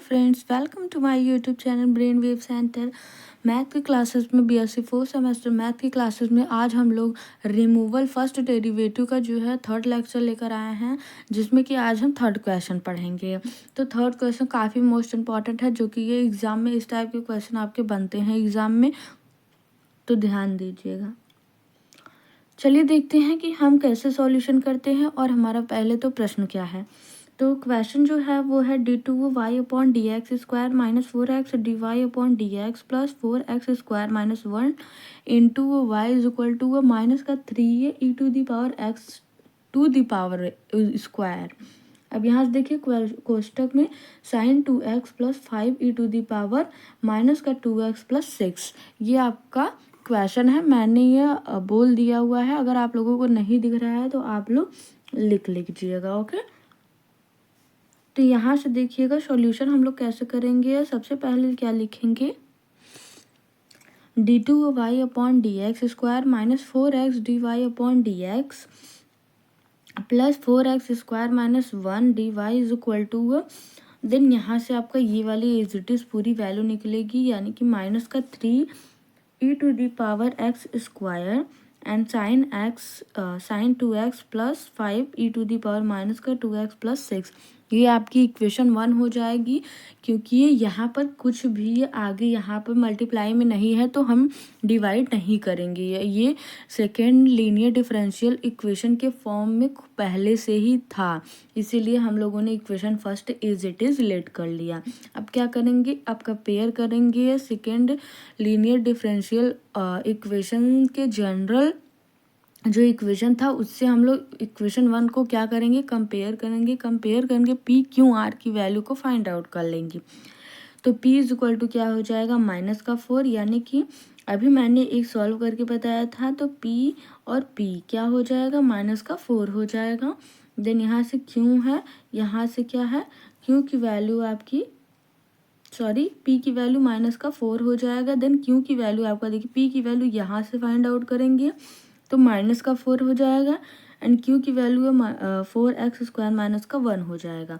Friends, welcome to my YouTube channel brain wave centre. Math की classes में BSc fourth semester math की classes में आज हम लोग रिमूवल फर्स्ट डेरिवेटिव का जो है थर्ड लेक्चर लेकर आए हैं, जिसमें कि आज हम थर्ड क्वेश्चन पढ़ेंगे। तो थर्ड क्वेश्चन काफ़ी मोस्ट इम्पॉर्टेंट है, जो कि ये एग्ज़ाम में इस टाइप के क्वेश्चन आपके बनते हैं एग्ज़ाम में, तो ध्यान दीजिएगा। चलिए देखते हैं कि हम कैसे सॉल्यूशन करते हैं और हमारा पहले तो प्रश्न क्या है। तो क्वेश्चन जो है वो है d2y/dx² -4x dy/dx plus 4x² - 1 into y is equal to minus का 3e⁻x² अब यहाँ से देखिए कोष्टक में sin2x प्लस 5e⁻, माइनस का 2x प्लस 6 ये आपका क्वेश्चन है। मैंने ये बोल दिया हुआ है, अगर आप लोगों को नहीं दिख रहा है तो आप लोग लिख लीजिएगा। ओके, तो यहाँ से देखिएगा सॉल्यूशन हम लोग कैसे करेंगे। सबसे पहले क्या लिखेंगे, d2y/dx² -4x dy/dx plus 4x² - 1 dy is equal to then यहाँ से आपका ये वाली एज इट इज़ पूरी वैल्यू निकलेगी, यानी कि माइनस का 3e⁻x² and sin 2x plus 5e⁻, minus का 2x प्लस 6 ये आपकी इक्वेशन 1 हो जाएगी। क्योंकि यहाँ पर कुछ भी आगे यहाँ पर मल्टीप्लाई में नहीं है तो हम डिवाइड नहीं करेंगे, ये सेकेंड लीनियर डिफरेंशियल इक्वेशन के फॉर्म में पहले से ही था, इसीलिए हम लोगों ने equation first as it is let कर लिया। अब क्या करेंगे, अब कंपेयर करेंगे सेकेंड लीनियर डिफरेंशियल इक्वेशन के जनरल जो इक्वेशन था उससे हम लोग इक्वेशन 1 को क्या करेंगे, कंपेयर करेंगे पी क्यू आर की वैल्यू को फाइंड आउट कर लेंगे। तो p इज इक्वल टू क्या हो जाएगा, माइनस का 4, यानी कि अभी मैंने एक सॉल्व करके बताया था, तो p और p क्या हो जाएगा, माइनस का 4 हो जाएगा। देन यहाँ से q है, यहाँ से क्या है, q की वैल्यू आपकी p की वैल्यू माइनस का 4 हो जाएगा। देन q की वैल्यू आपका देखिए p की वैल्यू यहाँ से फाइंड आउट करेंगे तो माइनस का 4 हो जाएगा एंड q की वैल्यू है 4x² माइनस का 1 हो जाएगा।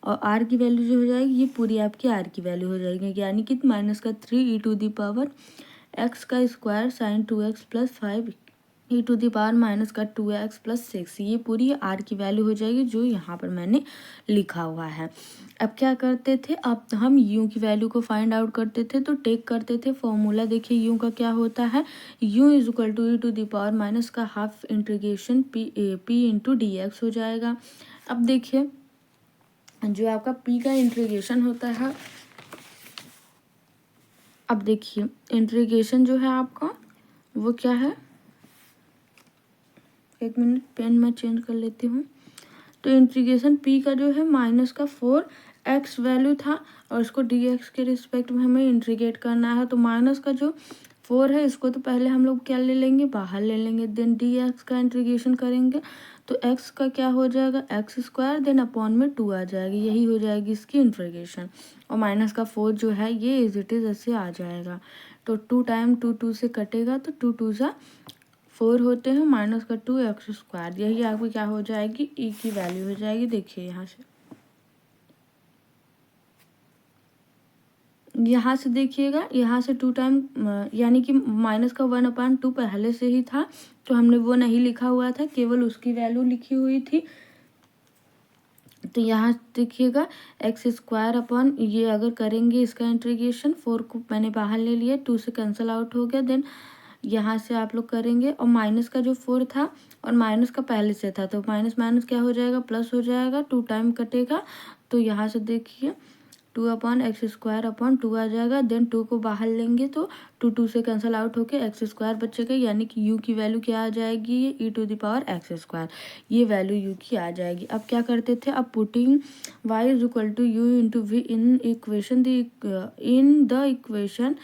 और r की वैल्यू जो हो जाएगी ये पूरी आपकी r की वैल्यू हो जाएगी, यानी कि माइनस का 3e⁻x² sin 2x plus 5e⁻, minus का 2x प्लस 6 ये पूरी r की वैल्यू हो जाएगी, जो यहाँ पर मैंने लिखा हुआ है। अब क्या करते थे, अब हम u की वैल्यू को फाइंड आउट करते थे, तो टेक करते थे फॉर्मूला। देखिए u का क्या होता है, u is equal to e⁻, minus का half integration p into dx हो जाएगा। अब देखिए जो आपका p का इंटीग्रेशन होता है, अब देखिए इंटीग्रेशन जो है आपका वो क्या है, एक मिनट पेन मैं चेंज कर लेती हूँ। तो इंटीग्रेशन p का जो है माइनस का 4x वैल्यू था और इसको dx के रिस्पेक्ट में हमें इंटीग्रेट करना है। तो माइनस का जो 4 है इसको तो पहले हम लोग क्या ले लेंगे, बाहर ले लेंगे। देन dx का इंटीग्रेशन करेंगे तो x का क्या हो जाएगा, x², देन अपॉन में 2 आ जाएगी, यही हो जाएगी इसकी इंटीग्रेशन। और माइनस का 4 जो है ये इज इट इज़ ऐसे आ जाएगा। तो 2 टाइम 2 से कटेगा तो 2 2 सा 4 होते हैं, माइनस का 2x², यही आपको क्या हो जाएगी, e की वैल्यू हो जाएगी। देखिए यहाँ से देखिएगा, यहाँ से 2 टाइम यानी कि माइनस का 1/2 पहले से ही था, तो हमने वो नहीं लिखा हुआ था, केवल उसकी वैल्यू लिखी हुई थी। तो यहाँ देखिएगा x² अपॉन ये अगर करेंगे इसका इंटीग्रेशन, 4 को मैंने बाहर ले लिया, 2 से कैंसिल आउट हो गया। देन यहाँ से आप लोग करेंगे और माइनस का जो 4 था और माइनस का पहले से था, तो माइनस माइनस क्या हो जाएगा, प्लस हो जाएगा, 2 टाइम कटेगा। तो यहाँ से देखिए 2/x² आ जाएगा। देन 2 को बाहर लेंगे तो 2 से कैंसिल आउट होके x² बचेगा, यानी कि u की वैल्यू क्या आ जाएगी, e⁻x², ये वैल्यू u की आ जाएगी। अब क्या करते थे, अब putting y is equal to u into v in the equation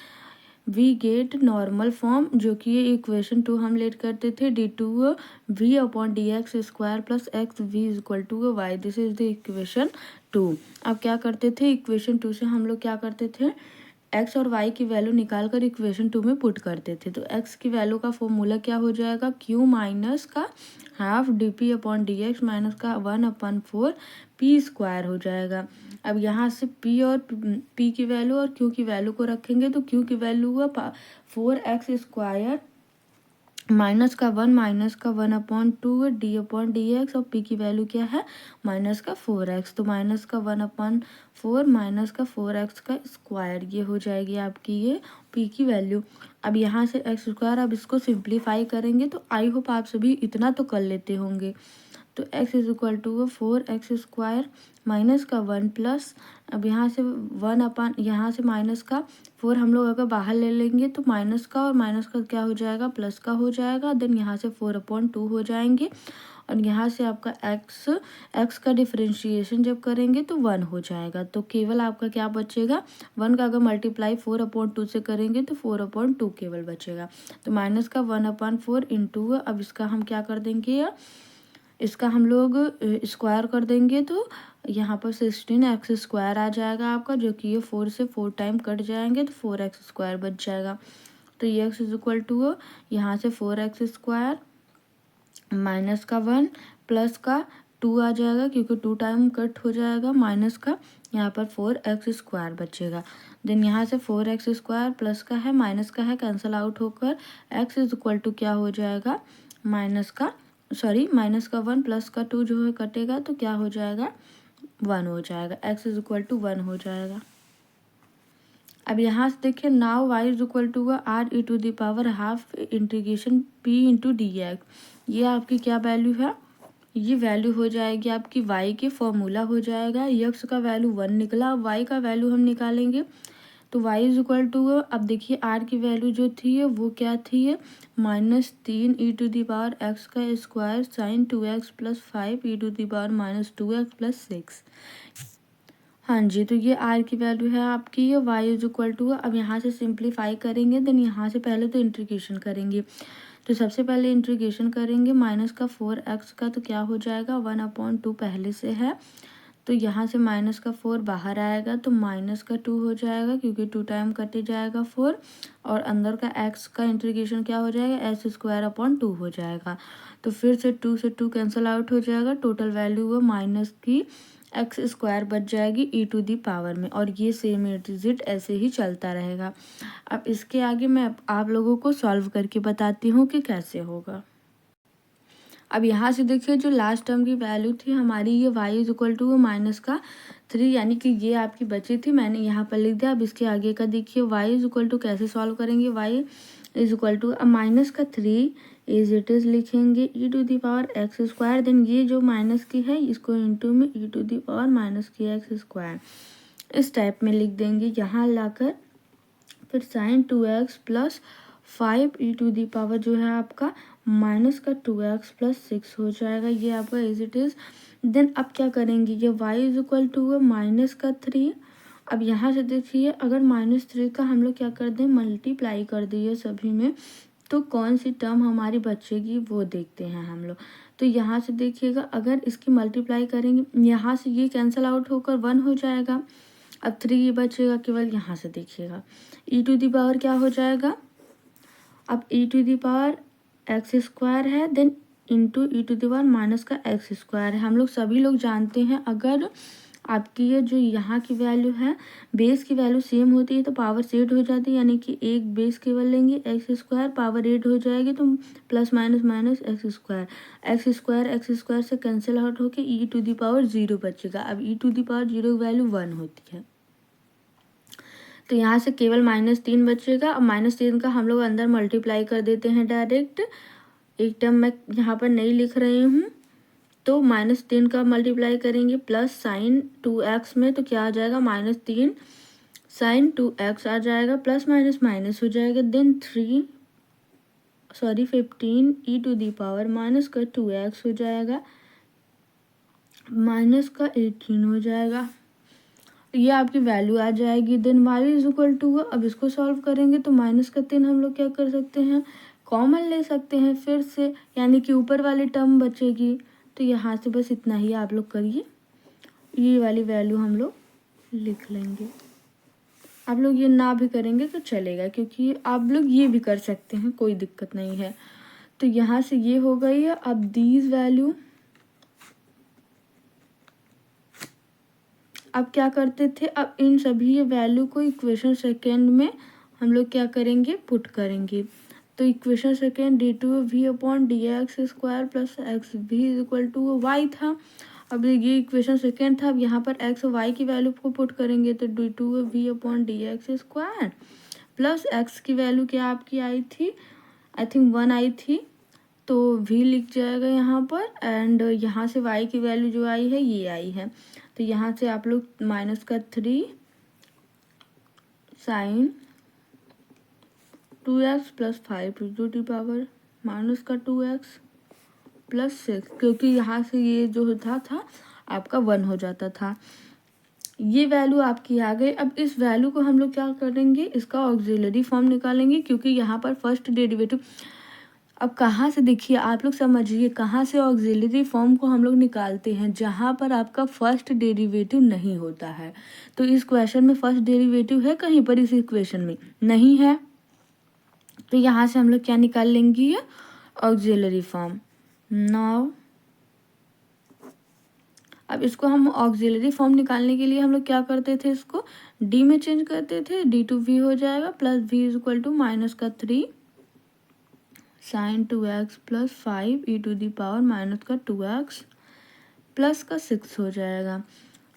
we get normal form, जो कि ये इक्वेशन 2 हम लेट करते थे, d2v/dx² plus x v is equal to y, this is the equation 2। अब क्या करते थे, इक्वेशन 2 से हम लोग क्या करते थे, एक्स और वाई की वैल्यू निकाल कर इक्वेशन 2 में पुट करते थे। तो एक्स की वैल्यू का फॉर्मूला क्या हो जाएगा, क्यू माइनस का half D P upon d x minus का 1/4 पी स्क्वायर हो जाएगा। अब यहाँ से पी की वैल्यू और क्यू की वैल्यू को रखेंगे तो क्यू की वैल्यू हुआ 4x स्क्वायर माइनस का 1/2 डी अपॉन डी एक्स और पी की वैल्यू क्या है माइनस का 4x। तो माइनस का 1/4 माइनस का 4x का स्क्वायर, ये हो जाएगी आपकी ये पी की वैल्यू। अब यहाँ से एक्स स्क्वायर, अब इसको सिंप्लीफाई करेंगे तो आई होप आप सभी इतना तो कर लेते होंगे। तो x is equal to 4x square minus का 1 प्लस, अब यहाँ से 1/यहाँ से माइनस का 4 हम लोग अगर बाहर ले लेंगे तो माइनस का और माइनस का क्या हो जाएगा, प्लस का हो जाएगा। देन यहाँ से 4/2 हो जाएंगे और यहाँ से आपका x का डिफरेंशिएशन जब करेंगे तो 1 हो जाएगा। तो केवल आपका क्या बचेगा, 1 का अगर मल्टीप्लाई 4/2 से करेंगे तो 4/2 केवल बचेगा। तो माइनस का 1/4 इंटू, अब इसका हम क्या कर देंगे, इसका हम लोग स्क्वायर कर देंगे तो यहाँ पर 16x स्क्वायर आ जाएगा आपका, जो कि ये 4 से 4 टाइम कट जाएंगे तो 4x स्क्वायर बच जाएगा। तो ये x इज इक्वल टू यहाँ से 4x स्क्वायर माइनस का 1 प्लस का 2 आ जाएगा, क्योंकि 2 टाइम कट हो जाएगा, माइनस का यहाँ पर 4x स्क्वायर बचेगा। देन यहाँ से 4x स्क्वायर प्लस का है माइनस का है, कैंसिल आउट होकर x इज इक्वल टू क्या हो जाएगा, माइनस का 1 प्लस का 2 जो है कटेगा तो क्या हो जाएगा, 1 हो जाएगा। x इज इक्वल टू 1 हो जाएगा। अब यहाँ से देखिए, now y is equal to r e⁻½ integration p into d x. ये आपकी क्या वैल्यू है, ये वैल्यू हो जाएगी आपकी y के फॉर्मूला हो जाएगा। x का वैल्यू 1 निकला, y का वैल्यू हम निकालेंगे तो y इज इक्वल टू, अब देखिए r की वैल्यू जो थी वो क्या थी, -3 e⁻x का square sine 2x plus 5 e⁻−2x plus 6। हाँ जी, तो ये r की वैल्यू है आपकी, ये y इज इक्वल टू, अब यहाँ से सिंप्लीफाई करेंगे। देन यहाँ से पहले तो इंटीग्रेशन करेंगे, तो सबसे पहले इंटीग्रेशन करेंगे माइनस का 4x का, तो क्या हो जाएगा 1/2 पहले से है, तो यहाँ से माइनस का 4 बाहर आएगा तो माइनस का 2 हो जाएगा, क्योंकि 2 टाइम कटे जाएगा 4, और अंदर का x का इंटीग्रेशन क्या हो जाएगा, s²/2 हो जाएगा। तो फिर से 2 से 2 कैंसिल आउट हो जाएगा, टोटल वैल्यू वो माइनस की x स्क्वायर बच जाएगी e⁻ में, और ये सेम डिजिट ऐसे ही चलता रहेगा। अब इसके आगे मैं आप लोगों को सॉल्व करके बताती हूँ कि कैसे होगा। अब यहाँ से देखिए, जो लास्ट टर्म की वैल्यू थी हमारी, ये y इज इक्वल टू -3, यानी कि ये आपकी बची थी, मैंने यहाँ पर लिख दिया। अब इसके आगे का देखिए, y इज इक्वल टू कैसे सॉल्व करेंगे, y is equal to -3 is it is लिखेंगे e⁻x²। देन ये जो माइनस की है इसको इंटू में e⁻−x², इस टाइप में लिख देंगे। यहाँ लाकर फिर साइन 2x प्लस 5 e⁻, जो है आपका माइनस का 2x प्लस 6 हो जाएगा, ये आपका एज इट इज। देन अब क्या करेंगे, ये y इज इक्वल टू -3। अब यहाँ से देखिए, अगर -3 का हम लोग क्या कर दें, मल्टीप्लाई कर दिए सभी में, तो कौन सी टर्म हमारी बचेगी वो देखते हैं हम लोग। तो यहाँ से देखिएगा, अगर इसकी मल्टीप्लाई करेंगे, यहाँ से ये कैंसिल आउट होकर 1 हो जाएगा। अब 3 बचेगा केवल, यहाँ से देखिएगा e⁻ क्या हो जाएगा, अब e⁻x² है, देन इंटू e⁻−x² है। हम लोग सभी लोग जानते हैं, अगर आपकी ये जो यहाँ की वैल्यू है, बेस की वैल्यू सेम होती है तो पावर 8 हो जाती है, यानी कि एक बेस केवल लेंगे x², पावर 8 हो जाएगी तो प्लस माइनस माइनस x² से कैंसिल आउट होकर e⁻0 बचेगा। अब e⁻0 वैल्यू 1 होती है, तो यहाँ से केवल -3 बचेगा। अब -3 का हम लोग अंदर मल्टीप्लाई कर देते हैं डायरेक्ट, एक टर्म मैं यहाँ पर नहीं लिख रही हूँ। तो -3 का मल्टीप्लाई करेंगे प्लस साइन 2x में, तो क्या आ जाएगा, -3 साइन 2x आ जाएगा, प्लस माइनस माइनस हो जाएगा। देन 15 e⁻, का 2x हो जाएगा, माइनस का 18 हो जाएगा, ये आपकी वैल्यू आ जाएगी। Then y is equal to, अब इसको सॉल्व करेंगे तो -3 हम लोग क्या कर सकते हैं, कॉमन ले सकते हैं फिर से, यानी कि ऊपर वाली टर्म बचेगी। तो यहाँ से बस इतना ही आप लोग करिए, ये वाली वैल्यू हम लोग लिख लेंगे। आप लोग ये ना भी करेंगे तो चलेगा, क्योंकि आप लोग ये भी कर सकते हैं, कोई दिक्कत नहीं है। तो यहाँ से ये हो गई है। अब दीज वैल्यू, अब क्या करते थे, अब इन सभी वैल्यू को इक्वेशन सेकेंड में हम लोग क्या करेंगे, पुट करेंगे। तो equation second d two v upon d x square plus x v is equal to y था। अब ये इक्वेशन सेकेंड था। अब यहाँ पर एक्स और वाई की वैल्यू को पुट करेंगे, तो D two v upon d x square plus x की वैल्यू क्या आपकी आई थी, आई थिंक 1 आई थी, तो v लिख जाएगा यहाँ पर। एंड यहाँ से y की वैल्यू जो आई है ये आई है, तो यहाँ से आप लोग माइनस का 3 sine 2x plus 5 to the power minus का 2x प्लस 6, क्योंकि यहाँ से ये जो होता था आपका 1 हो जाता था। ये वैल्यू आपकी आ गई। अब इस वैल्यू को हम लोग क्या करेंगे, इसका ऑक्सिलरी फॉर्म निकालेंगे, क्योंकि यहाँ पर फर्स्ट डेरिवेटिव, अब कहाँ से देखिए आप लोग समझिए, कहाँ से ऑक्सिलरी फॉर्म को हम लोग निकालते हैं, जहाँ पर आपका फर्स्ट डेरिवेटिव नहीं होता है। तो इस क्वेश्चन में फर्स्ट डेरिवेटिव है कहीं पर, इस इक्वेशन में नहीं है, तो यहाँ से हम लोग क्या निकाल लेंगे, ऑक्सिलरी फॉर्म। नाउ अब इसको हम ऑक्सिलरी फॉर्म निकालने के लिए हम लोग क्या करते थे, इसको डी में चेंज करते थे, डी टू वी हो जाएगा plus v is equal to minus का 3 sine 2x plus 5 e to the power minus का 2x प्लस का 6 हो जाएगा।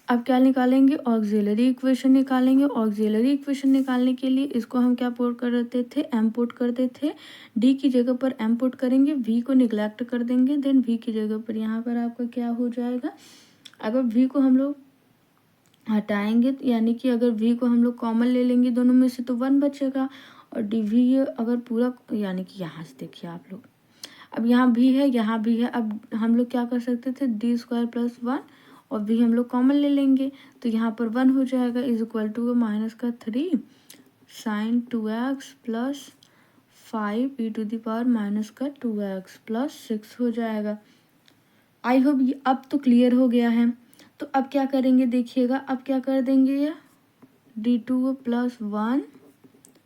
अब क्या निकालेंगे, ऑक्सिलरी इक्वेशन निकालेंगे। ऑक्सिलरी इक्वेशन निकालने के लिए इसको हम क्या पुट करते थे, एम पुट करते थे। डी की जगह पर एम पुट करेंगे, वी को निगलेक्ट कर देंगे, देन वी की जगह पर यहाँ पर आपका क्या हो जाएगा, अगर वी को हम लोग हटाएंगे, यानी कि अगर वी को हम लोग कॉमन ले लेंगे दोनों में से, तो 1 बचेगा। और डी वी अगर पूरा, यानी कि यहाँ से देखिए आप लोग, अब यहाँ भी है यहाँ भी है, अब हम लोग क्या कर सकते थे, डी स्क्वायर प्लस 1 और वी हम लोग कॉमन ले लेंगे, तो यहाँ पर 1 हो जाएगा इज इक्वल टू माइनस का 3 sine 2x plus 5 e to the power minus का 2x प्लस 6 हो जाएगा। आई होप ये अब तो क्लियर हो गया है। तो अब क्या करेंगे देखिएगा, अब क्या कर देंगे, ये d two plus 1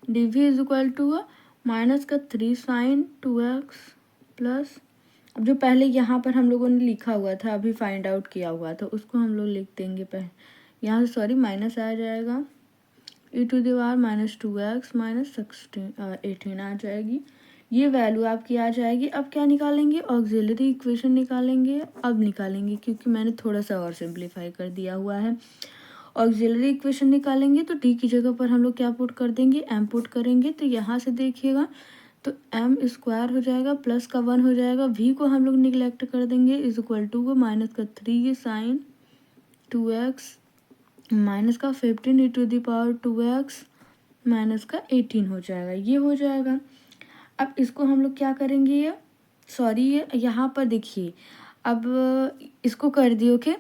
d v is equal to minus का 3 साइन 2x प्लस, अब जो पहले यहाँ पर हम लोगों ने लिखा हुआ था, अभी फाइंड आउट किया हुआ था, उसको हम लोग लिख देंगे पहले, यहाँ से सॉरी माइनस आ जाएगा, e to the power minus 2x minus 18 आ जाएगी। ये वैल्यू आपकी आ जाएगी। अब क्या निकालेंगे, ऑक्सिलरी इक्वेशन निकालेंगे। अब निकालेंगे क्योंकि मैंने थोड़ा सा और सिंप्लीफाई कर दिया हुआ है। ऑक्सिलरी इक्वेशन निकालेंगे तो डी की जगह पर हम लोग क्या पुट कर देंगे, एम पुट करेंगे। तो यहाँ से देखिएगा, तो एम स्क्वायर हो जाएगा प्लस का 1 हो जाएगा, वी को हम लोग निगलेक्ट कर देंगे इज इक्वल टू माइनस का 3 साइन 2x माइनस का 15 e to the power 2x minus का 18 हो जाएगा, ये हो जाएगा। अब इसको हम लोग क्या करेंगे, ये सॉरी ये यहाँ पर देखिए, अब इसको कर दिए ओके।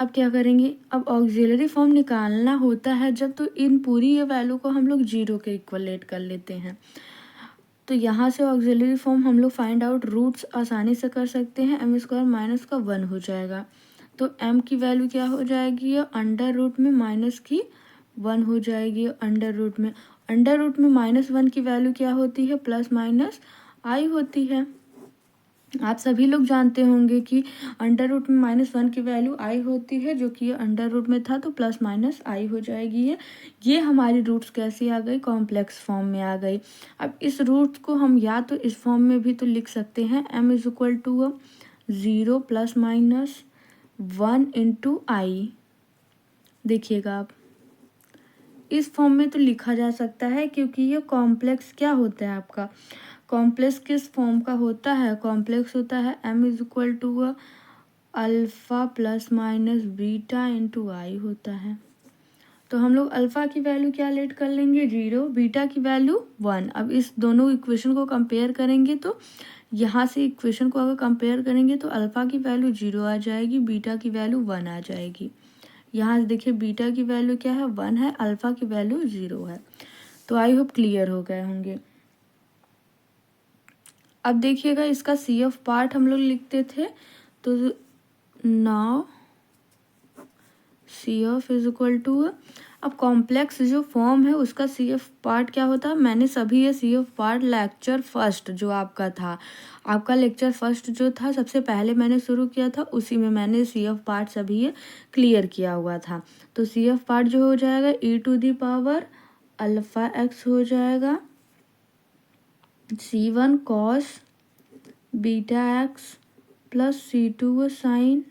अब क्या करेंगे, अब ऑक्सिलरी फॉर्म निकालना होता है जब, तो इन पूरी ये वैल्यू को हम लोग 0 के इक्वलेट कर लेते हैं। तो यहाँ से ऑक्सिलरी फॉर्म हम लोग फाइंड आउट रूट्स आसानी से कर सकते हैं। एम स्क्वायर माइनस का 1 हो जाएगा, तो एम की वैल्यू क्या हो जाएगी, अंडर रूट में माइनस की 1 हो जाएगी। अंडर रूट में माइनस 1 की वैल्यू क्या होती है, प्लस माइनस आई होती है। आप सभी लोग जानते होंगे कि अंडर रूट में माइनस 1 की वैल्यू आई होती है, जो कि अंडर रूट में था तो प्लस माइनस आई हो जाएगी। ये हमारी रूट्स कैसी आ गई, कॉम्प्लेक्स फॉर्म में आ गई। अब इस रूट्स को हम या तो इस फॉर्म में भी तो लिख सकते हैं, M is equal to 0 plus minus 1 into i. देखिएगा आप, इस फॉर्म में तो लिखा जा सकता है, क्योंकि ये कॉम्प्लेक्स क्या होता है आपका, कॉम्प्लेक्स किस फॉर्म का होता है, कॉम्प्लेक्स होता है M is equal to alpha plus minus beta into i होता है। तो हम लोग अल्फ़ा की वैल्यू क्या लेट कर लेंगे, 0, बीटा की वैल्यू 1। अब इस दोनों इक्वेशन को कंपेयर करेंगे, तो यहाँ से इक्वेशन को अगर कंपेयर करेंगे तो अल्फ़ा की वैल्यू 0 आ जाएगी, बीटा की वैल्यू 1 आ जाएगी। यहाँ से देखिए बीटा की वैल्यू क्या है, 1 है, अल्फ़ा की वैल्यू 0 है। तो आई होप क्लियर हो गए होंगे। अब देखिएगा, इसका सी ऑफ पार्ट हम लोग लिखते थे, तो now C of is equal to, अब कॉम्प्लेक्स जो फॉर्म है उसका सी एफ पार्ट क्या होता है, मैंने सभी ये C F part lecture first जो आपका था, आपका लेक्चर फर्स्ट जो था सबसे पहले मैंने शुरू किया था, उसी में मैंने सी एफ पार्ट सभी ये क्लियर किया हुआ था। तो सी एफ पार्ट जो हो जाएगा e to the power alpha x हो जाएगा, C1 cos beta x plus C2 sine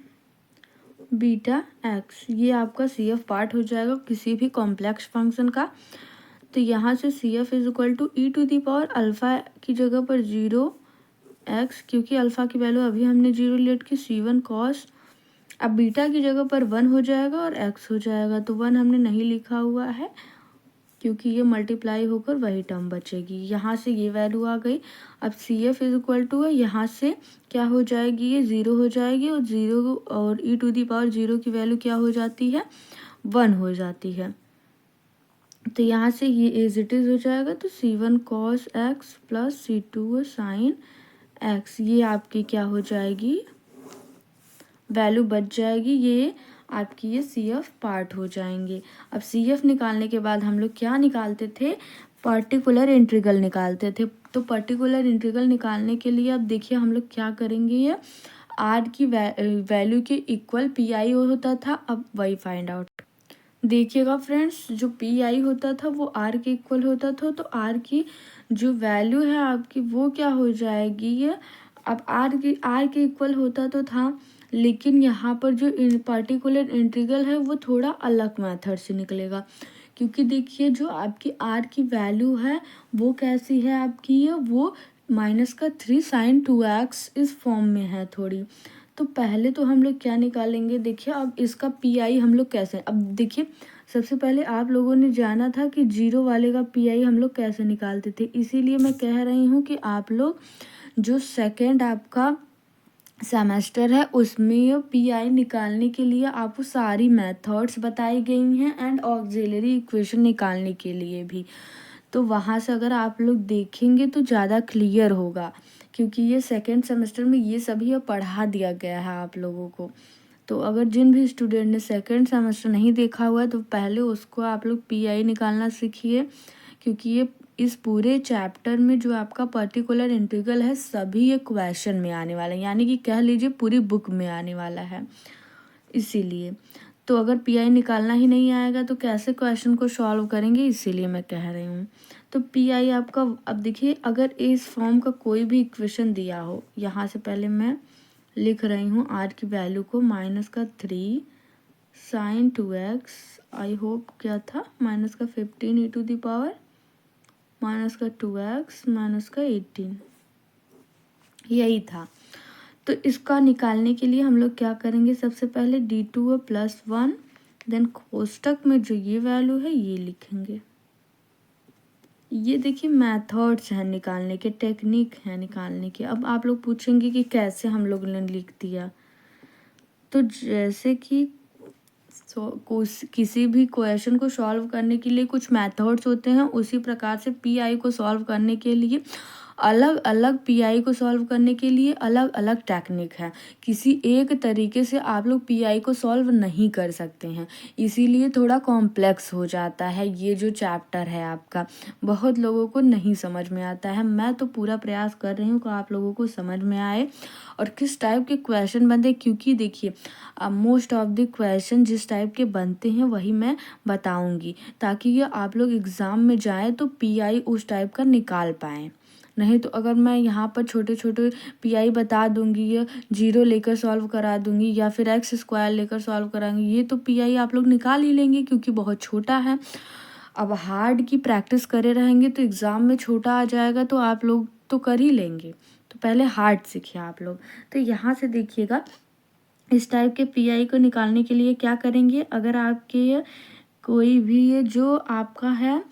beta x, ये आपका सी एफ पार्ट हो जाएगा किसी भी कॉम्प्लेक्स फंक्शन का। तो यहाँ से C F is equal to e to the power alpha की जगह पर 0 एक्स, क्योंकि अल्फ़ा की वैल्यू अभी हमने 0 लेट की, C1 कॉस, अब बीटा की जगह पर 1 हो जाएगा और एक्स हो जाएगा, तो 1 हमने नहीं लिखा हुआ है क्योंकि ये मल्टीप्लाई होकर वही टर्म बचेगी। यहाँ से ये वैल्यू आ गई। अब C F is equal to है, यहाँ से क्या हो जाएगी, ये 0 हो जाएगी और 0 और ई टू दी पावर 0 की वैल्यू क्या हो जाती है, 1 हो जाती है। तो यहाँ से ये एज इट इज़ हो जाएगा, तो C1 cos x plus C2 sine x, ये आपकी क्या हो जाएगी, वैल्यू बच जाएगी, ये आपकी ये सी एफ पार्ट हो जाएंगे। अब सी एफ निकालने के बाद हम लोग क्या निकालते थे, पर्टिकुलर इंटीग्रल निकालते थे। तो पर्टिकुलर इंटीग्रल निकालने के लिए अब देखिए हम लोग क्या करेंगे, ये आर की वैल्यू के इक्वल पी आई होता था, अब वही फाइंड आउट देखिएगा फ्रेंड्स, जो पी आई होता था वो आर के इक्वल होता था, तो आर की जो वैल्यू है आपकी वो क्या हो जाएगी, ये अब आर के इक्वल होता तो था, लेकिन यहाँ पर जो पर्टिकुलर इंटीग्रल है वो थोड़ा अलग मेथड से निकलेगा, क्योंकि देखिए जो आपकी आर की वैल्यू है वो कैसी है आपकी, ये वो -3 साइन 2x इस फॉर्म में है थोड़ी। तो पहले तो हम लोग क्या निकालेंगे, देखिए अब इसका पी आई हम लोग कैसे, अब देखिए सबसे पहले आप लोगों ने जाना था कि 0 वाले का पी आई हम लोग कैसे निकालते थे, इसीलिए मैं कह रही हूँ कि आप लोग जो सेकेंड आपका सेमेस्टर है उसमें पी आई निकालने के लिए आपको सारी मेथड्स बताई गई हैं एंड ऑक्सिलरी इक्वेशन निकालने के लिए भी, तो वहाँ से अगर आप लोग देखेंगे तो ज़्यादा क्लियर होगा, क्योंकि ये सेकेंड सेमेस्टर में ये सभी पढ़ा दिया गया है आप लोगों को। तो अगर जिन भी स्टूडेंट ने सेकेंड सेमेस्टर नहीं देखा हुआ है तो पहले उसको आप लोग पी आई निकालना सीखिए, क्योंकि ये इस पूरे चैप्टर में जो आपका पर्टिकुलर इंटीग्रल है सभी ये क्वेश्चन में आने वाला है, यानी कि कह लीजिए पूरी बुक में आने वाला है। इसीलिए तो अगर पी आई निकालना ही नहीं आएगा तो कैसे क्वेश्चन को सॉल्व करेंगे, इसीलिए मैं कह रही हूँ। तो पी आई आपका, अब देखिए अगर इस फॉर्म का कोई भी इक्वेशन दिया हो, यहाँ से पहले मैं लिख रही हूँ आर की वैल्यू को -3 साइन 2x, आई होप क्या था, -15 e to the power -2x -18, यही था। तो इसका निकालने के लिए हम लोग क्या करेंगे, सबसे पहले D2 +1, देन कोष्टक में जो ये वैल्यू है ये लिखेंगे। ये देखिए मेथड्स हैं निकालने के, टेक्निक है निकालने के। अब आप लोग पूछेंगे कि कैसे हम लोग ने लिख दिया, तो जैसे कि किसी भी क्वेश्चन को सॉल्व करने के लिए कुछ मेथड्स होते हैं, उसी प्रकार से पी आई को सॉल्व करने के लिए अलग अलग पी आई को सॉल्व करने के लिए अलग अलग टेक्निक है। किसी एक तरीके से आप लोग पी आई को सॉल्व नहीं कर सकते हैं, इसीलिए थोड़ा कॉम्प्लेक्स हो जाता है ये जो चैप्टर है आपका, बहुत लोगों को नहीं समझ में आता है। मैं तो पूरा प्रयास कर रही हूँ कि आप लोगों को समझ में आए और किस टाइप के क्वेश्चन बनते, क्योंकि देखिए मोस्ट ऑफ द क्वेश्चन जिस टाइप के बनते हैं वही मैं बताऊँगी, ताकि ये आप लोग एग्ज़ाम में जाएँ तो पी आई उस टाइप का निकाल पाएँ। नहीं तो अगर मैं यहाँ पर छोटे छोटे पी आई बता दूँगी या 0 लेकर सॉल्व करा दूँगी या फिर x² लेकर सॉल्व कराएंगे, ये तो पी आई आप लोग निकाल ही लेंगे क्योंकि बहुत छोटा है। अब हार्ड की प्रैक्टिस करे रहेंगे तो एग्ज़ाम में छोटा आ जाएगा तो आप लोग तो कर ही लेंगे, तो पहले हार्ड सीखिए आप लोग। तो यहाँ से देखिएगा इस टाइप के पी आई को निकालने के लिए क्या करेंगे, अगर आपके कोई भी ये जो आपका है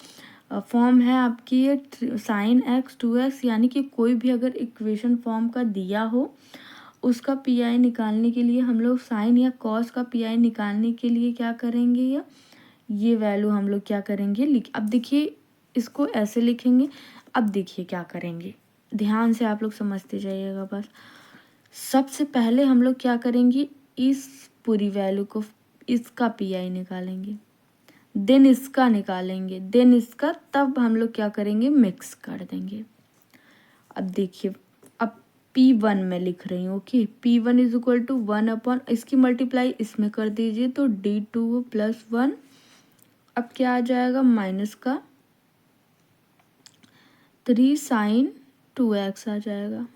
फॉर्म है आपकी ये साइन x 2x, यानी कि कोई भी अगर इक्वेशन फॉर्म का दिया हो उसका पी आई निकालने के लिए हम लोग साइन या कॉस का पी आई निकालने के लिए क्या करेंगे, ये वैल्यू हम लोग क्या करेंगे अब देखिए इसको ऐसे लिखेंगे। अब देखिए क्या करेंगे, ध्यान से आप लोग समझते जाइएगा बस। सबसे पहले हम लोग क्या करेंगे, इस पूरी वैल्यू को, इसका पी आई निकालेंगे। देन इसका निकालेंगे, देन इसका, तब हम लोग क्या करेंगे, मिक्स कर देंगे। अब देखिए, अब P1 में लिख रही हूँ, okay, P1 is equal to 1/, इसकी मल्टीप्लाई इसमें कर दीजिए तो D2 + 1। अब क्या आ जाएगा, माइनस का 3 sin 2x आ जाएगा।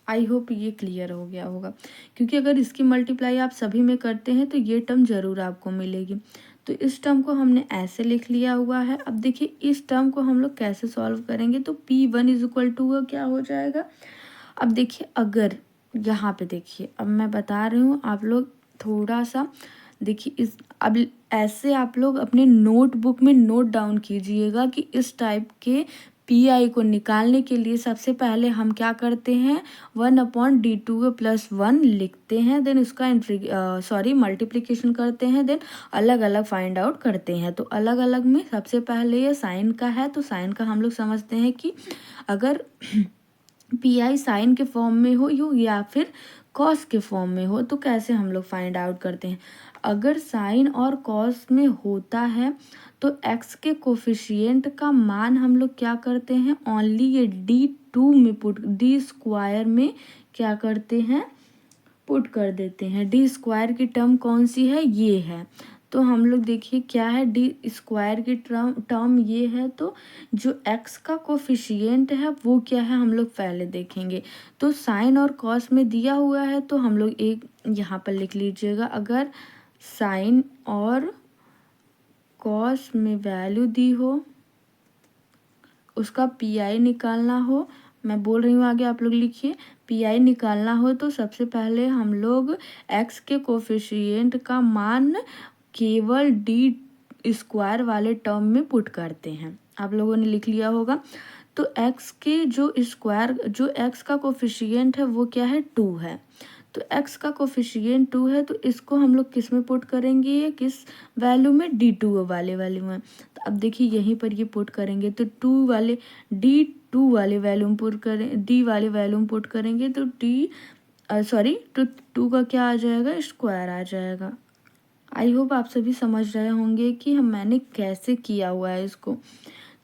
आई होप ये क्लियर हो गया होगा, क्योंकि अगर इसकी मल्टीप्लाई आप सभी में करते हैं तो ये टर्म ज़रूर आपको मिलेगी। तो इस टर्म को हमने ऐसे लिख लिया हुआ है। अब देखिए इस टर्म को हम लोग कैसे सॉल्व करेंगे, तो P1 इज इक्वल टू क्या हो जाएगा। अब देखिए, अगर यहाँ पे देखिए, अब मैं बता रही हूँ, आप लोग थोड़ा सा देखिए, इस अब ऐसे आप लोग अपने नोटबुक में नोट डाउन कीजिएगा कि इस टाइप के PI को निकालने के लिए सबसे पहले हम क्या करते हैं, 1/D2 + 1 लिखते हैं, देन उसका मल्टीप्लिकेशन करते हैं, देन अलग अलग फाइंड आउट करते हैं। तो अलग अलग में सबसे पहले ये साइन का है, तो साइन का हम लोग समझते हैं कि अगर PI साइन के फॉर्म में हो या फिर कॉस के फॉर्म में हो, तो कैसे हम लोग फाइंड आउट करते हैं। अगर साइन और कॉस में होता है तो x के कोफिशिएंट का मान हम लोग क्या करते हैं, ओनली ये D2 में D² में क्या करते हैं, पुट कर देते हैं। D² की टर्म कौन सी है, ये है। तो हम लोग देखिए क्या है, D² की टर्म ये है, तो जो x का कोफिशिएंट है वो क्या है हम लोग पहले देखेंगे। तो साइन और कॉस में दिया हुआ है, तो हम लोग एक यहाँ पर लिख लीजिएगा, अगर साइन और कॉस में वैल्यू दी हो, उसका PI निकालना हो, मैं बोल रही हूँ आगे आप लोग लिखिए, PI निकालना हो तो सबसे पहले हम लोग x के कोफिशिएंट का मान केवल D² वाले टर्म में पुट करते हैं। आप लोगों ने लिख लिया होगा। तो x के जो x का कोफिशिएंट है वो क्या है, 2 है। तो x का कोफिशिएंट 2 है, तो इसको हम लोग किस में पुट करेंगे, किस वैल्यू में, D2 वाले वैल्यू में। तो अब देखिए यहीं पर ये पुट करेंगे तो D2 वाले वैल्यू में पुट करें, D वाले वैल्यू में पुट करेंगे तो तो 2 का क्या आ जाएगा, स्क्वायर आ जाएगा। आई होप आप सभी समझ रहे होंगे कि मैंने कैसे किया हुआ है इसको।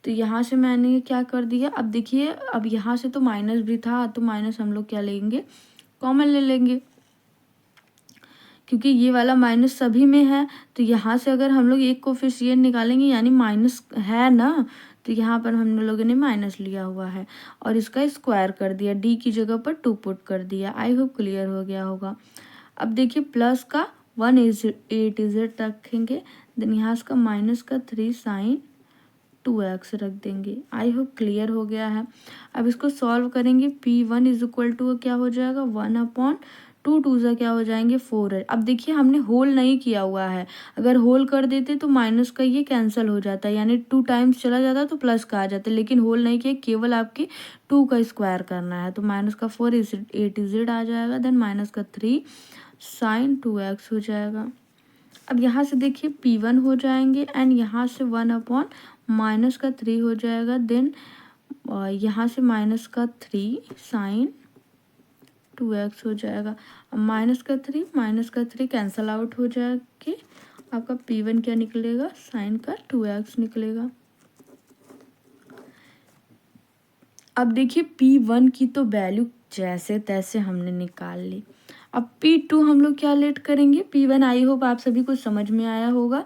तो यहाँ से मैंने क्या कर दिया, अब देखिए, अब यहाँ से तो माइनस भी था, तो माइनस हम लोग क्या लेंगे, कॉमन ले लेंगे, क्योंकि ये वाला माइनस सभी में है। तो यहाँ से अगर हम लोग एक कोफिशिएंट निकालेंगे यानी माइनस है ना, तो यहाँ पर हम लोगों ने माइनस लिया हुआ है और इसका स्क्वायर कर दिया, D की जगह पर 2 पुट कर दिया। आई होप क्लियर हो गया होगा। अब देखिए प्लस का 1/8 रखेंगे, देन यहाँ का माइनस का 3 sin 2x रख देंगे। आई होप क्लियर हो गया है। अब इसको सॉल्व करेंगे, P1 इज इक्वल टू क्या हो जाएगा, 1/2, 2 से क्या हो जाएंगे 4 है। अब देखिए हमने होल नहीं किया हुआ है, अगर होल कर देते तो माइनस का ये कैंसिल हो जाता है, यानी 2 टाइम्स चला जाता तो प्लस का आ जाता, लेकिन होल नहीं किया, केवल आपके 2 का स्क्वायर करना है। तो माइनस का 4/8 आ जाएगा, देन माइनस का 3 sin 2x हो जाएगा। अब यहाँ से देखिए P1 हो जाएंगे एंड यहाँ से 1/-3 हो जाएगा, देन यहाँ से माइनस का 3 sin 2x हो जाएगा। अब माइनस का 3 कैंसल आउट हो जाएगी, आपका P1 क्या निकलेगा, साइन का 2x निकलेगा। अब देखिए P1 की तो वैल्यू जैसे तैसे हमने निकाल ली। अब P2 हम लोग क्या लेट करेंगे, P1 आई होप आप सभी को समझ में आया होगा।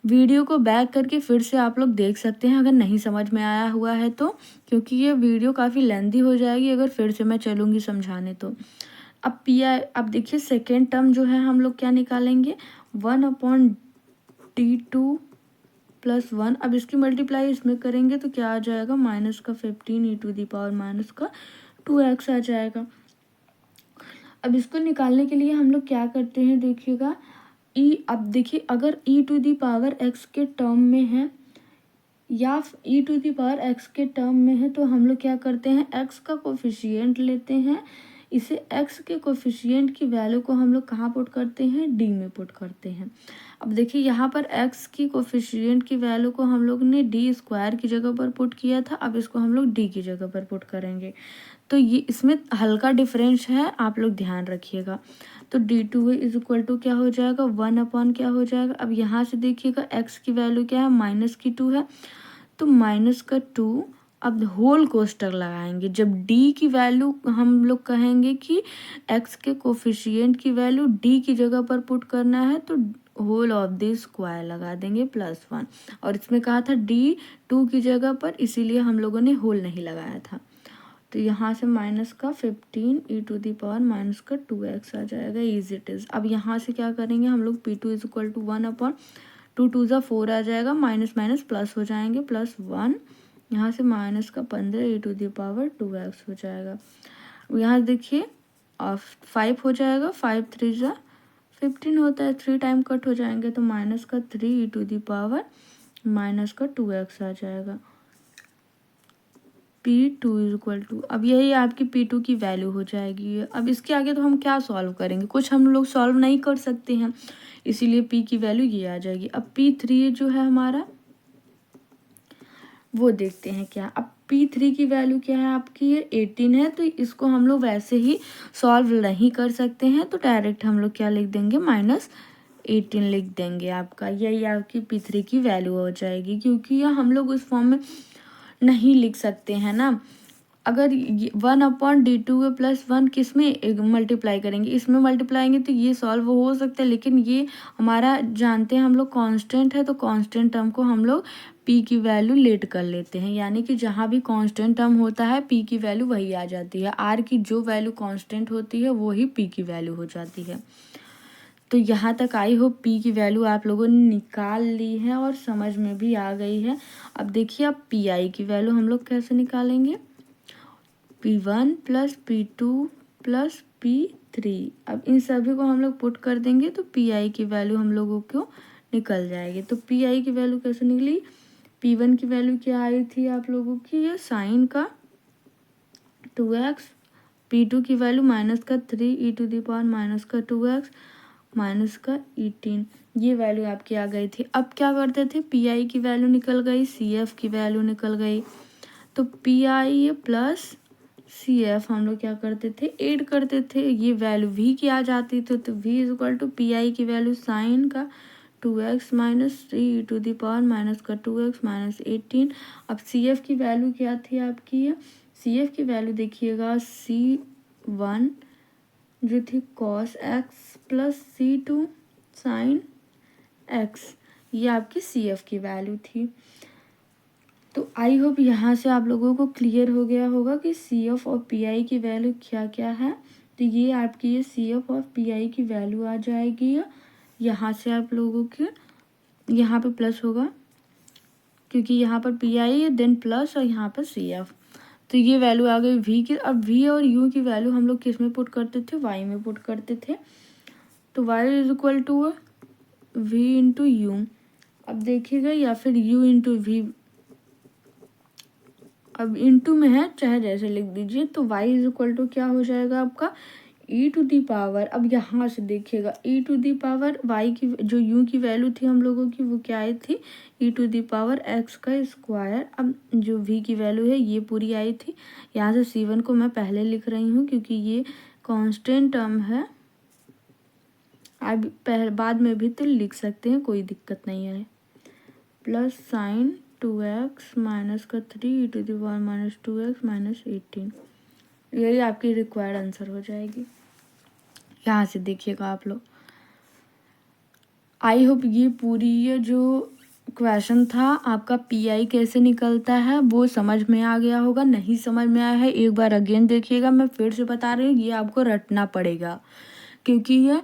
वीडियो को बैक करके फिर से आप लोग देख सकते हैं अगर नहीं समझ में आया हुआ है तो, क्योंकि ये वीडियो काफ़ी लेंदी हो जाएगी अगर फिर से मैं चलूँगी समझाने तो। अब अब देखिए सेकेंड टर्म जो है हम लोग क्या निकालेंगे, 1/D2 + 1। अब इसकी मल्टीप्लाई इसमें करेंगे तो क्या आ जाएगा, माइनस का 15 e⁻² 2x आ जाएगा। अब इसको निकालने के लिए हम लोग क्या करते हैं, देखिएगा अब देखिए अगर e⁻x के टर्म में है या e⁻x के टर्म में है तो हम लोग क्या करते हैं, x का कोफिशिएंट लेते हैं, इसे x के कोफिशिएंट की वैल्यू को हम लोग कहाँ पुट करते हैं, D में पुट करते हैं। अब देखिए यहाँ पर x की कोफिशिएंट की वैल्यू को हम लोग ने डी स्क्वायर की जगह पर पुट किया था, अब इसको हम लोग डी की जगह पर पुट करेंगे। तो ये इसमें हल्का डिफरेंस है, आप लोग ध्यान रखिएगा। तो D two is equal to क्या हो जाएगा, 1 क्या हो जाएगा। अब यहाँ से देखिएगा x की वैल्यू क्या है, -2 है, तो -2। अब होल कोष्टक लगाएंगे। जब d की वैल्यू हम लोग कहेंगे कि x के कोफिशिएंट की वैल्यू d की जगह पर पुट करना है, तो होल ऑफ द स्क्वायर लगा देंगे +1। और इसमें कहा था d 2 की जगह पर, इसीलिए हम लोगों ने होल नहीं लगाया था। तो यहाँ से -15 e⁻²x आ जाएगा, इज इट इज़। अब यहाँ से क्या करेंगे हम लोग, P2 इज इक्वल टू 1/2 2 ज़ा 4 आ जाएगा, माइनस माइनस प्लस हो जाएंगे, +1। यहाँ से -15 e⁻²x हो जाएगा। यहाँ देखिए 5 हो जाएगा, 5 3 ज़ा 15 होता है, 3 टाइम कट हो जाएंगे, तो -3 e⁻²x आ जाएगा। P2 इज इक्वल टू, अब यही आपकी P2 की वैल्यू हो जाएगी। अब इसके आगे तो हम क्या सॉल्व करेंगे, कुछ हम लोग सॉल्व नहीं कर सकते हैं, इसीलिए P की वैल्यू ये आ जाएगी। अब P3 जो है हमारा, वो देखते हैं क्या। अब P3 की वैल्यू क्या है आपकी, ये 18 है, तो इसको हम लोग वैसे ही सॉल्व नहीं कर सकते हैं, तो डायरेक्ट हम लोग क्या लिख देंगे, -18 लिख देंगे। आपका यही आपकी P3 की वैल्यू हो जाएगी, क्योंकि यह हम लोग उस फॉर्म में नहीं लिख सकते हैं ना। अगर 1/d2 +1 किस में मल्टीप्लाई करेंगे, इसमें मल्टीप्लाएंगे तो ये सॉल्व हो सकता है, लेकिन ये हमारा जानते हैं हम लोग कांस्टेंट है, तो कांस्टेंट टर्म को हम लोग p की वैल्यू लेट कर लेते हैं, यानी कि जहाँ भी कांस्टेंट टर्म होता है p की वैल्यू वही आ जाती है। r की जो वैल्यू कांस्टेंट होती है वो ही p की वैल्यू हो जाती है। तो यहाँ तक आई होप p की वैल्यू आप लोगों ने निकाल ली है और समझ में भी आ गई है। अब देखिए, अब pi की वैल्यू हम लोग कैसे निकालेंगे, P1 + P2 + P3। अब इन सभी को हम लोग पुट कर देंगे, तो Pi की वैल्यू हम लोगों को निकल जाएगी। तो Pi की वैल्यू कैसे निकली, P1 की वैल्यू क्या आई थी आप लोगों की, ये साइन का 2x, P2 की वैल्यू -3 e⁻²x -18, ये वैल्यू आपकी आ गई थी। अब क्या करते थे, Pi की वैल्यू निकल गई, CF की वैल्यू निकल गई, तो Pi + CF हम लोग क्या करते थे, ऐड करते थे, ये वैल्यू v की आ जाती थी, तो v is equal to Pi की वैल्यू साइन का 2x - 3 e⁻²x -18। अब CF की वैल्यू क्या थी आपकी, CF की वैल्यू देखिएगा, C1 जो थी cos x + C2 sin x, ये आपकी CF की वैल्यू थी। तो आई होप यहाँ से आप लोगों को क्लियर हो गया होगा कि CF और Pi की वैल्यू क्या क्या है। तो ये आपकी ये CF और Pi की वैल्यू आ जाएगी। यहाँ से आप लोगों के यहाँ पे प्लस होगा, क्योंकि यहाँ पर Pi देन प्लस और यहाँ पर CF, तो ये वैल्यू आ गई v की। अब v और u की वैल्यू हम लोग किस में पुट करते थे, y में पुट करते थे, तो y is equal to v into U. अब देखिएगा, या फिर u इंटू v, अब इंटू में है चाहे जैसे लिख दीजिए, तो y इज इक्वल टू क्या हो जाएगा आपका e⁻, अब यहाँ से देखिएगा e⁻, y की जो u की वैल्यू थी हम लोगों की, वो क्या आई थी, e⁻x²। अब जो v की वैल्यू है ये पूरी आई थी। यहाँ से C1 को मैं पहले लिख रही हूँ, क्योंकि ये कांस्टेंट टर्म है, आप बाद में भी तो लिख सकते हैं, कोई दिक्कत नहीं है, प्लस साइन 2x -3 e⁻²x -18, यही आपकी रिक्वायर्ड आंसर हो जाएगी। यहाँ से देखिएगा आप लोग, आई होप ये पूरी ये जो क्वेश्चन था आपका Pi कैसे निकलता है वो समझ में आ गया होगा। नहीं समझ में आया है, एक बार अगेन देखिएगा, मैं फिर से बता रही हूँ, ये आपको रटना पड़ेगा, क्योंकि ये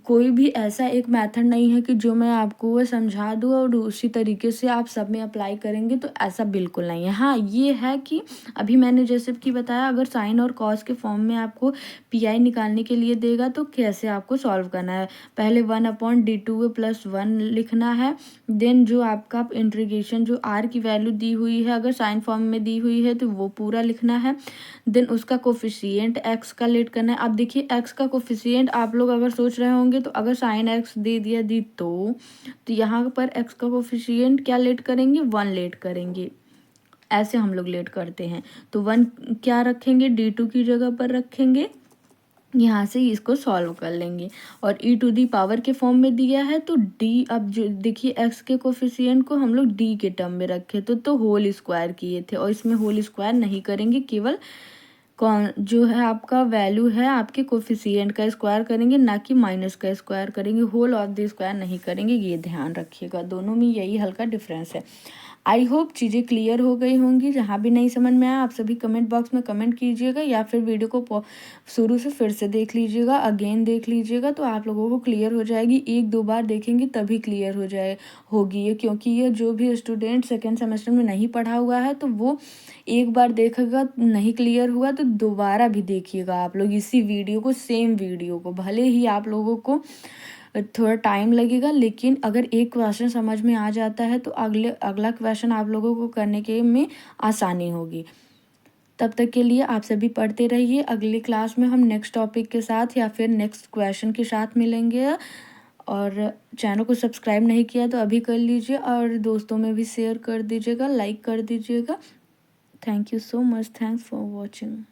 कोई भी ऐसा एक मेथड नहीं है कि जो मैं आपको वो समझा दूँ और उसी तरीके से आप सब में अप्लाई करेंगे, तो ऐसा बिल्कुल नहीं है। हाँ, ये है कि अभी मैंने जैसे कि बताया, अगर साइन और कॉस के फॉर्म में आपको Pi निकालने के लिए देगा तो कैसे आपको सॉल्व करना है, पहले 1/d2 + 1 लिखना है, देन जो आपका इंटीग्रेशन जो r की वैल्यू दी हुई है अगर साइन फॉर्म में दी हुई है तो वो पूरा लिखना है, देन उसका कोफिशिएंट x का लेट करना है। अब देखिए x का कोफिशिएंट आप लोग अगर सोच रहे रहे होंगे तो अगर साइन एक्स दे दिया दी तो यहाँ पर एक्स का कोफिशिएंट क्या लेट करेंगे, 1 लेट करेंगे। ऐसे हम लोग लेट करते हैं। तो 1 क्या रखेंगे, d2 की जगह पर रखेंगे। यहाँ से इसको सॉल्व कर लेंगे और e टू दी पावर के फॉर्म में दिया है तो d, अब जो देखिए x के कोफिशिएंट को हम लोग d के टर्म में रखे तो होल स्क्वायर किए थे और इसमें होल स्क्वायर नहीं करेंगे, केवल कौन जो है आपका वैल्यू है आपके कोफिशिएंट का स्क्वायर करेंगे, ना कि माइनस का स्क्वायर करेंगे। होल ऑफ द स्क्वायर नहीं करेंगे, ये ध्यान रखिएगा। दोनों में यही हल्का डिफरेंस है। आई होप चीज़ें क्लियर हो गई होंगी। जहाँ भी नहीं समझ में आया आप सभी कमेंट बॉक्स में कमेंट कीजिएगा या फिर वीडियो को शुरू से फिर से देख लीजिएगा, अगेन देख लीजिएगा, तो आप लोगों को क्लियर हो जाएगी। 1-2 बार देखेंगे तभी क्लियर होगी ये, क्योंकि ये जो भी स्टूडेंट सेकेंड सेमेस्टर में नहीं पढ़ा हुआ है तो वो एक बार देखेगा, नहीं क्लियर हुआ तो दोबारा भी देखिएगा आप लोग इसी वीडियो को, सेम वीडियो को। भले ही आप लोगों को थोड़ा टाइम लगेगा, लेकिन अगर एक क्वेश्चन समझ में आ जाता है तो अगला क्वेश्चन आप लोगों को करने के में आसानी होगी। तब तक के लिए आप सभी पढ़ते रहिए। अगली क्लास में हम नेक्स्ट टॉपिक के साथ या फिर नेक्स्ट क्वेश्चन के साथ मिलेंगे। और चैनल को सब्सक्राइब नहीं किया तो अभी कर लीजिए और दोस्तों में भी शेयर कर दीजिएगा, लाइक कर दीजिएगा। Thank you so much, thanks for watching.